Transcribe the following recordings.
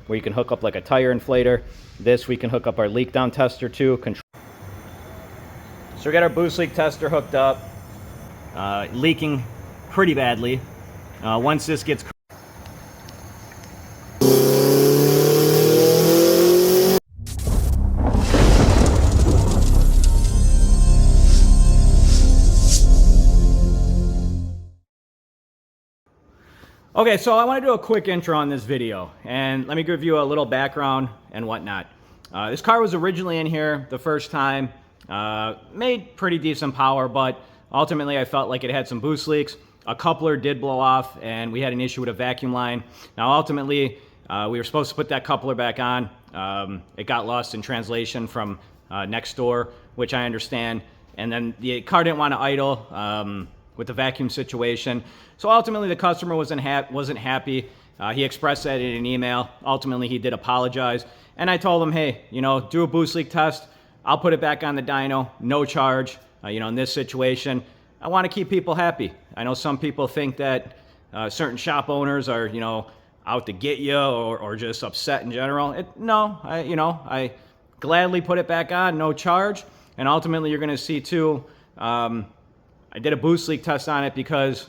where you can hook up like a tire inflator. This we can hook up our leak down tester to. So we got our boost leak tester hooked up, leaking pretty badly. Once this gets Okay, so I want to do a quick intro on this video, and let me give you a little background and whatnot. This car was originally in here the first time, made pretty decent power, but ultimately I felt like it had some boost leaks. A coupler did blow off, and we had an issue with a vacuum line. Now ultimately, we were supposed to put that coupler back on. It got lost in translation from next door, which I understand, and then the car didn't want to idle with the vacuum situation. So ultimately the customer wasn't happy. He expressed that in an email. Ultimately he did apologize. And I told him, hey, you know, do a boost leak test. I'll put it back on the dyno, no charge. You know, in this situation, I want to keep people happy. I know some people think that certain shop owners are, you know, out to get you or just upset in general. I gladly put it back on, no charge. And ultimately you're going to see too, I did a boost leak test on it because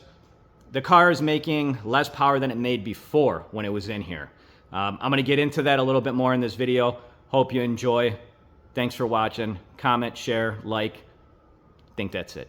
the car is making less power than it made before when it was in here. I'm going to get into that a little bit more in this video. Hope you enjoy. Thanks for watching. Comment, share, like. I think that's it.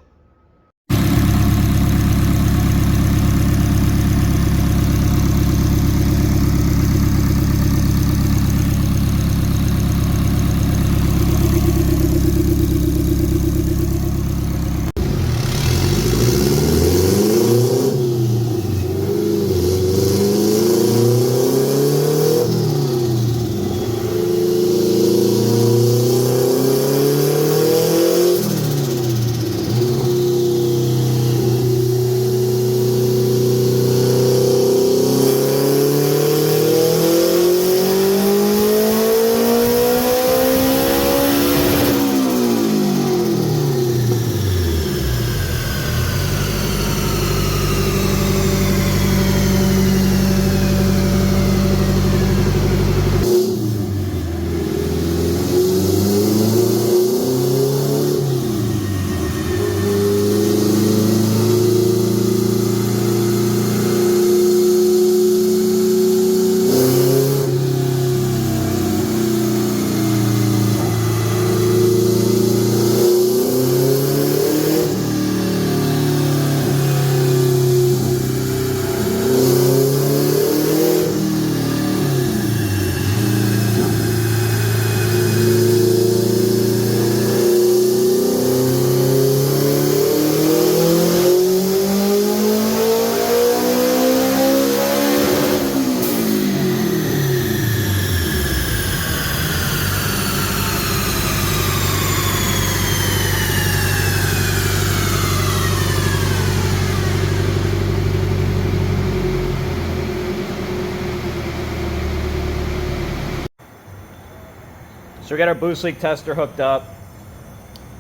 So we got our boost leak tester hooked up.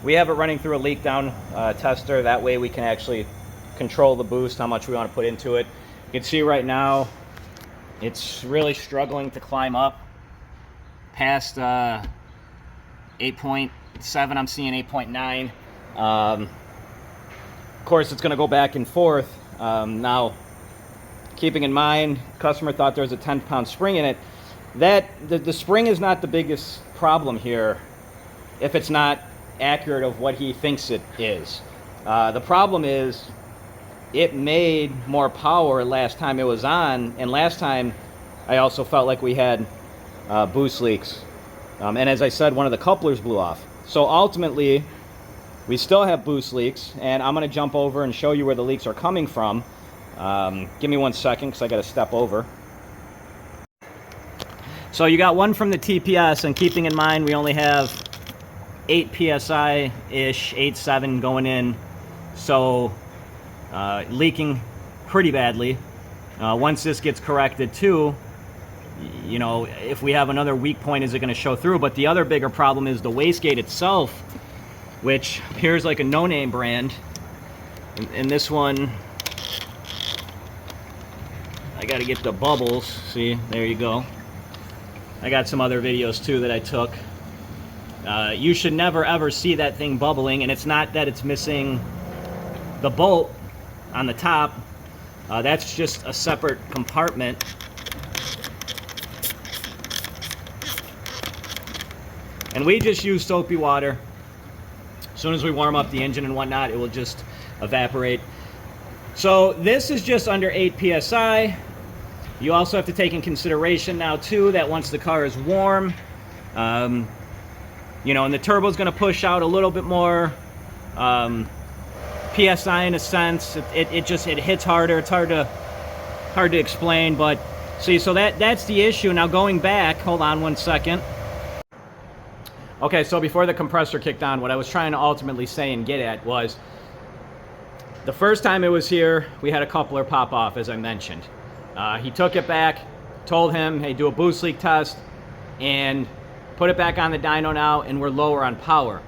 We have it running through a leak down tester. That way we can actually control the boost, how much we want to put into it. You can see right now it's really struggling to climb up past 8.7. I'm seeing 8.9. Of course, it's going to go back and forth. Now, keeping in mind, customer thought there was a 10-pound spring in it. The spring is not the biggest problem here if it's not accurate of what he thinks it is. The problem is it made more power last time it was on, and last time I also felt like we had boost leaks. And as I said, one of the couplers blew off. So ultimately, we still have boost leaks, and I'm going to jump over and show you where the leaks are coming from. Give me 1 second because I got to step over. So you got one from the TPS, and keeping in mind we only have 8 PSI-ish, 8.7 going in, so leaking pretty badly. Once this gets corrected too, you know, if we have another weak point, is it going to show through? But the other bigger problem is the wastegate itself, which appears like a no-name brand. And this one, I got to get the bubbles. See, there you go. I got some other videos too that I took. You should never ever see that thing bubbling, and it's not that it's missing the bolt on the top. That's just a separate compartment. And we just use soapy water. As soon as we warm up the engine and whatnot, it will just evaporate. So this is just under 8 psi. You also have to take in consideration now too that once the car is warm, you know, and the turbo is going to push out a little bit more psi in a sense. It hits harder. It's hard to explain, but see, so that's the issue. Now going back, hold on one second. Okay, so before the compressor kicked on, what I was trying to ultimately say and get at was the first time it was here, we had a coupler pop off, as I mentioned. He took it back, told him, hey, do a boost leak test, and put it back on the dyno now, and we're lower on power.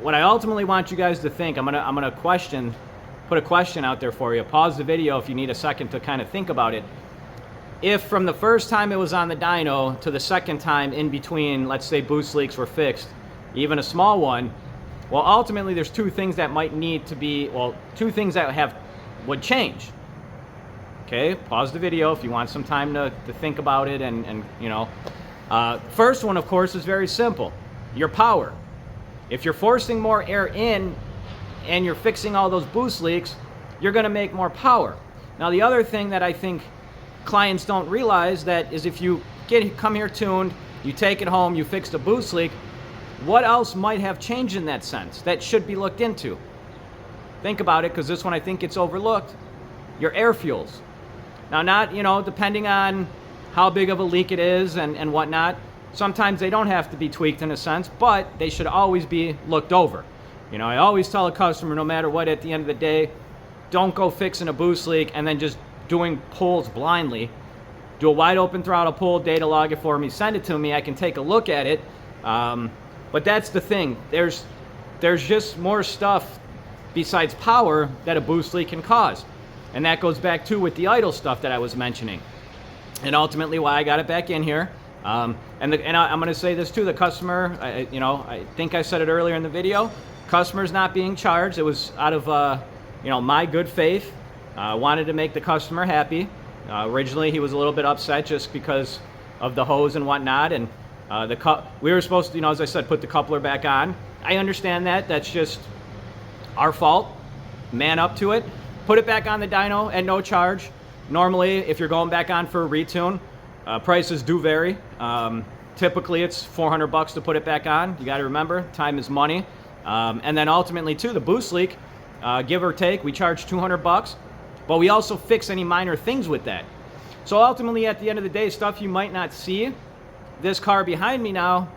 What I ultimately want you guys to think, I'm gonna put a question out there for you. Pause the video if you need a second to kind of think about it. If from the first time it was on the dyno to the second time in between, let's say boost leaks were fixed, even a small one, well, ultimately there's two things that might need to be, well, two things that would change. Okay, pause the video if you want some time to think about it, and you know. First one, of course, is very simple. Your power. If you're forcing more air in and you're fixing all those boost leaks, you're gonna make more power. Now, the other thing that I think clients don't realize that is if you come here tuned, you take it home, you fix the boost leak, what else might have changed in that sense that should be looked into? Think about it, because this one I think gets overlooked. Your air fuels. Now, not, you know, depending on how big of a leak it is and whatnot, sometimes they don't have to be tweaked in a sense, but they should always be looked over. You know, I always tell a customer, no matter what, at the end of the day, don't go fixing a boost leak and then just doing pulls blindly. Do a wide open throttle pull, data log it for me, send it to me, I can take a look at it. But that's the thing, there's just more stuff besides power that a boost leak can cause. And that goes back to with the idle stuff that I was mentioning. And ultimately why I got it back in here. I'm gonna say this too, the customer, you know, I think I said it earlier in the video, customer's not being charged. It was out of, you know, my good faith. Wanted to make the customer happy. Originally, he was a little bit upset just because of the hose and whatnot, and we were supposed to, you know, as I said, put the coupler back on. I understand that. That's just our fault. Man up to it. Put it back on the dyno at no charge. Normally, if you're going back on for a retune, prices do vary. Typically, it's $400 to put it back on. You got to remember, time is money. And then ultimately, too, the boost leak, give or take, we charge $200. But we also fix any minor things with that. So ultimately, at the end of the day, stuff you might not see. This car behind me now,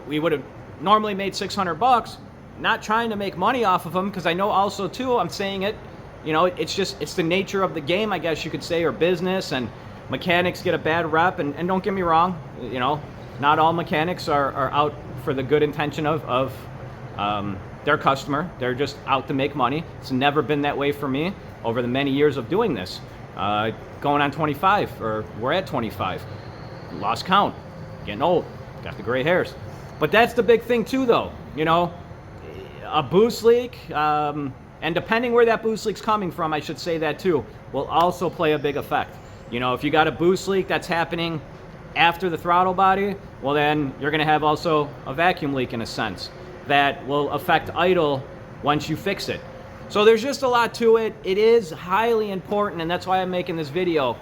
we would have normally made $600. Not trying to make money off of them, because I know also too, I'm saying it, you know, it's the nature of the game, I guess you could say, or business, and mechanics get a bad rep. And don't get me wrong, you know, not all mechanics are out for the good intention of their customer. They're just out to make money. It's never been that way for me over the many years of doing this. Going on 25, or we're at 25. Lost count, getting old, got the gray hairs. But that's the big thing too, though. You know, a boost leak, and depending where that boost leak's coming from, I should say that too, will also play a big effect. You know, if you got a boost leak that's happening after the throttle body, well then you're gonna have also a vacuum leak in a sense that will affect idle once you fix it. So there's just a lot to it. It is highly important, and that's why I'm making this video.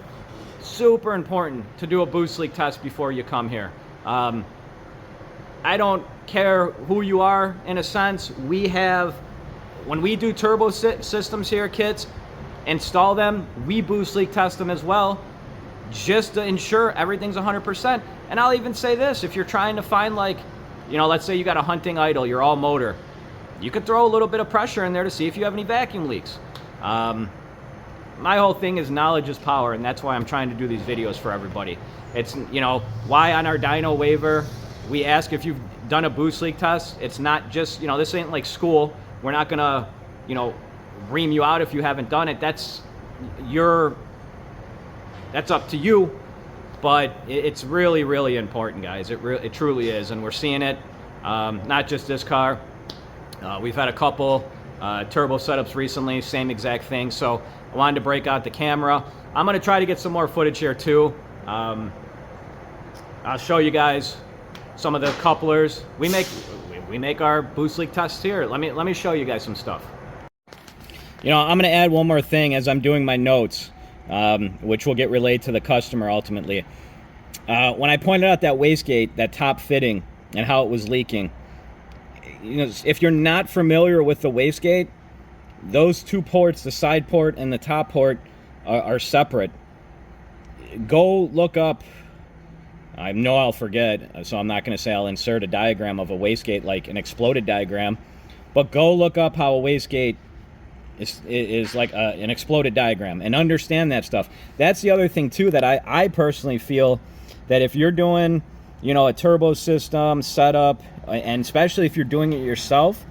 Super important to do a boost leak test before you come here. I don't care who you are, in a sense. We have, when we do turbo systems here, kits, install them, we boost leak test them as well, just to ensure everything's 100%. And I'll even say this, if you're trying to find, like, you know, let's say you got a hunting idle, you're all motor, you could throw a little bit of pressure in there to see if you have any vacuum leaks. My whole thing is knowledge is power, and that's why I'm trying to do these videos for everybody. It's, you know, why on our dyno waiver, we ask if you've done a boost leak test. It's not just, you know, this ain't like school. We're not gonna, you know, ream you out if you haven't done it. That's up to you. but it's really, really important, guys. It truly is, and we're seeing it. Not just this car. We've had a couple turbo setups recently, same exact thing. So I wanted to break out the camera. I'm gonna try to get some more footage here too. I'll show you guys some of the couplers. We make our boost leak tests here. Let me show you guys some stuff. You know, I'm gonna add one more thing as I'm doing my notes, which will get relayed to the customer ultimately. When I pointed out that wastegate, that top fitting, and how it was leaking, you know, if you're not familiar with the wastegate, those two ports, the side port and the top port, are separate. Go look up, I know I'll forget, so I'm not going to say I'll insert a diagram of a wastegate, like an exploded diagram, but go look up how a wastegate is like an exploded diagram and understand that stuff. That's the other thing too, that I personally feel that if you're doing, you know, a turbo system setup, and especially if you're doing it yourself,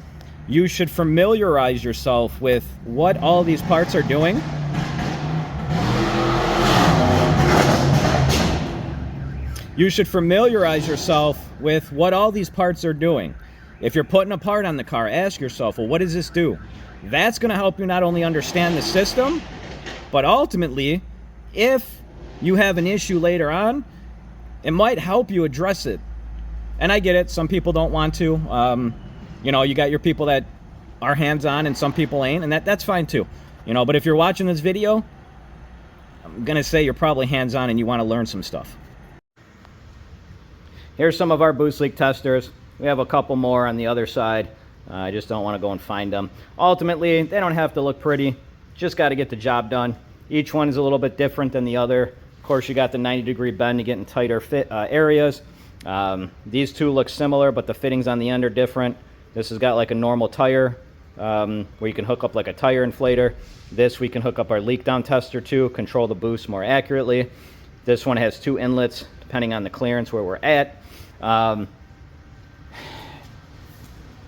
you should familiarize yourself with what all these parts are doing. You should familiarize yourself with what all these parts are doing. If you're putting a part on the car, ask yourself, well, what does this do? That's going to help you not only understand the system, but ultimately, if you have an issue later on, it might help you address it. And I get it, some people don't want to. You know, you got your people that are hands-on and some people ain't, and that's fine too. You know, but if you're watching this video, I'm gonna say you're probably hands-on and you want to learn some stuff. Here's some of our boost leak testers. We have a couple more on the other side. I just don't want to go and find them. Ultimately, they don't have to look pretty. Just got to get the job done. Each one is a little bit different than the other. Of course, you got the 90-degree bend to get in tighter fit areas. These two look similar, but the fittings on the end are different. This has got like a normal tire where you can hook up like a tire inflator. This we can hook up our leak down tester to, control the boost more accurately. This one has two inlets depending on the clearance where we're at.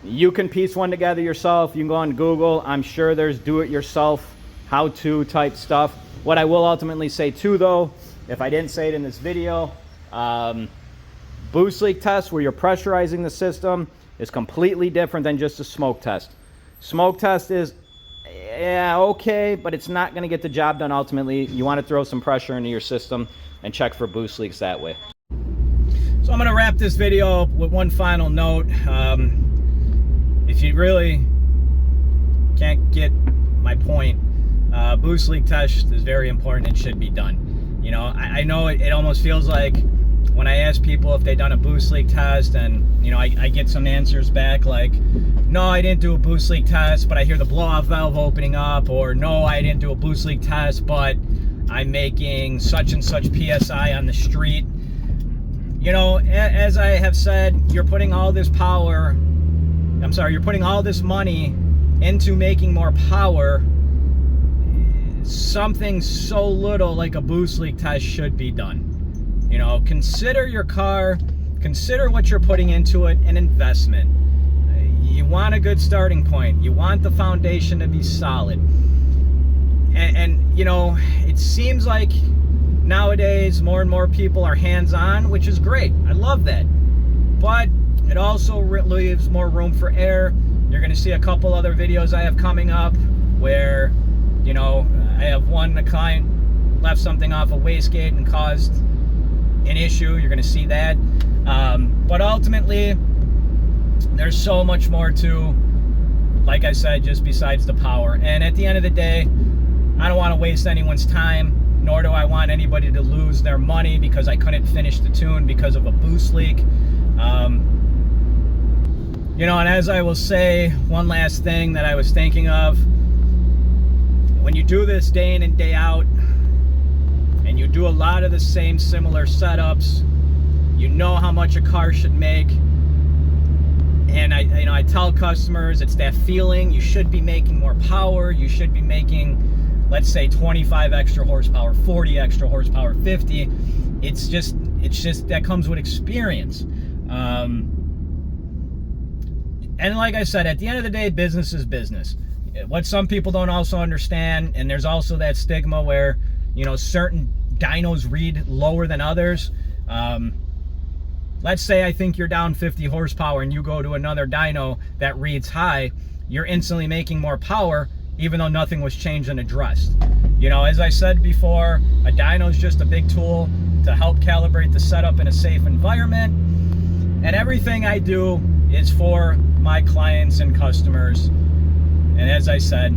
You can piece one together yourself. You can go on Google. I'm sure there's do-it-yourself how-to type stuff. What I will ultimately say too, though, if I didn't say it in this video, boost leak test where you're pressurizing the system is completely different than just a smoke test. Smoke test is, yeah, okay, but it's not going to get the job done ultimately. You want to throw some pressure into your system and check for boost leaks that way. So I'm going to wrap this video up with one final note. If you really can't get my point, boost leak test is very important and should be done. You know, I know it almost feels like when I ask people if they've done a boost leak test, and you know, I get some answers back like, no, I didn't do a boost leak test, but I hear the blow-off valve opening up, or no, I didn't do a boost leak test, but I'm making such and such PSI on the street. You know, as I have said, you're putting all this power, you're putting all this money into making more power. Something so little like a boost leak test should be done. You know, consider your car, consider what you're putting into it, an investment. You want a good starting point. You want the foundation to be solid. And you know, it seems like nowadays more and more people are hands-on, which is great. I love that. But it also leaves more room for error. You're going to see a couple other videos I have coming up where, you know, I have one, the client left something off a wastegate and caused an issue. You're going to see that. But ultimately, there's so much more to, like I said, just besides the power. And at the end of the day, I don't want to waste anyone's time, nor do I want anybody to lose their money because I couldn't finish the tune because of a boost leak. You know, and as I will say, one last thing that I was thinking of, when you do this day in and day out, and you do a lot of the same similar setups, you know how much a car should make. And I tell customers, it's that feeling. You should be making more power. You should be making, let's say, 25 extra horsepower, 40 extra horsepower, 50. It's just that comes with experience. And like I said, at the end of the day, business is business. What some people don't also understand, and there's also that stigma where, you know, certain dynos read lower than others. Let's say I think you're down 50 horsepower and you go to another dyno that reads high, you're instantly making more power even though nothing was changed and addressed. You know, as I said before, a dyno is just a big tool to help calibrate the setup in a safe environment. And everything I do is for my clients and customers. And as I said,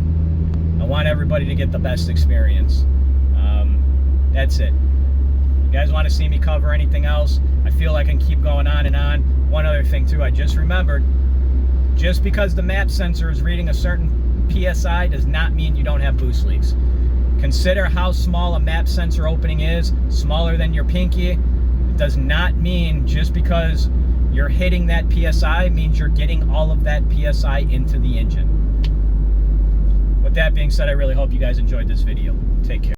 I want everybody to get the best experience. That's it. You guys want to see me cover anything else? I feel like I can keep going on and on. One other thing too, I just remembered, just because the map sensor is reading a certain PSI does not mean you don't have boost leaks. Consider how small a map sensor opening is, smaller than your pinky. It does not mean just because you're hitting that PSI means you're getting all of that PSI into the engine. With that being said, I really hope you guys enjoyed this video. Take care.